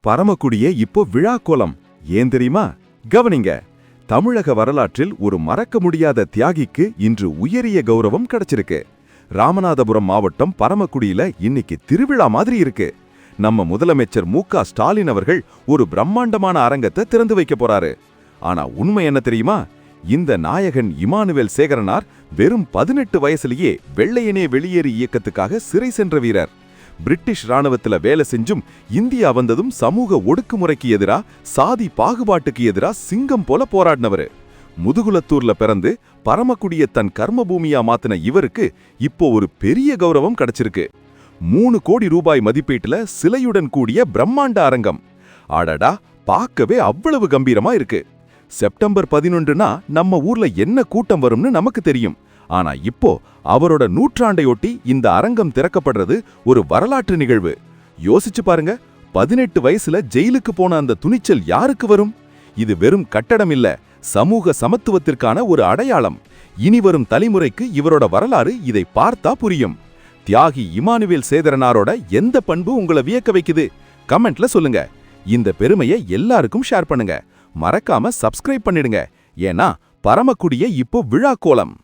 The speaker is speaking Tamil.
பரமக்குடியே இப்போ விழாக்கோலம். ஏன் தெரியுமா? கவனிங்க. தமிழக வரலாற்றில் ஒரு மறக்க முடியாத தியாகிக்கு இன்று உயரிய கௌரவம் கிடைச்சிருக்கு. ராமநாதபுரம் மாவட்டம் பரமக்குடியில இன்னைக்கு திருவிழா மாதிரி இருக்கு. நம்ம முதலமைச்சர் மு.க. ஸ்டாலின் அவர்கள் ஒரு பிரம்மாண்டமான அரங்கத்தை திறந்து வைக்க போறாரு. ஆனா உண்மை என்ன தெரியுமா? இந்த நாயகன் இமானுவேல் சேகரனார் வெறும் 18 வயசுலயே வெள்ளையனே வெளியேறு இயக்கத்துக்காக சிறை சென்ற வீரர். பிரிட்டிஷ் ராணுவத்துல வேலை செஞ்சும் இந்தியா வந்ததும் சமூக ஒடுக்குமுறைக்கு எதிரா, சாதி பாகுபாட்டுக்கு எதிரா சிங்கம் போல போராடினவரு. முதுகுலத்தூர்ல பிறந்து பரமக்குடிய தன் கர்ம பூமியா மாத்தின இவருக்கு இப்போ ஒரு பெரிய கௌரவம் கிடைச்சிருக்கு. 3 கோடி ரூபாய் மதிப்பீட்டுல சிலையுடன் கூடிய பிரம்மாண்ட அரங்கம். அடடா, பார்க்கவே அவ்வளவு கம்பீரமா இருக்கு. செப்டம்பர் 11னா நம்ம ஊர்ல என்ன கூட்டம் வரும்னு நமக்கு தெரியும். ஆனா இப்போ அவரோட நூற்றாண்டையொட்டி இந்த அரங்கம் திறக்கப்படுறது ஒரு வரலாற்று நிகழ்வு. யோசிச்சு பாருங்க, 18 வயசுல ஜெயிலுக்கு போன அந்த துணிச்சல் யாருக்கு வரும்? இது வெறும் கட்டடம் இல்ல, சமூக சமத்துவத்திற்கான ஒரு அடையாளம். இனி வரும் தலைமுறைக்கு இவரோட வரலாறு இதை பார்த்தா புரியும். தியாகி இமானுவேல் சேகரனாரோட எந்த பண்பு உங்களை வியக்க வைக்குது? கமெண்ட்ல சொல்லுங்க. இந்த பெருமையை எல்லாருக்கும் ஷேர் பண்ணுங்க. மறக்காம சப்ஸ்கிரைப் பண்ணிடுங்க. ஏன்னா பரமக்குடியே இப்போ விழாக்கோலம்.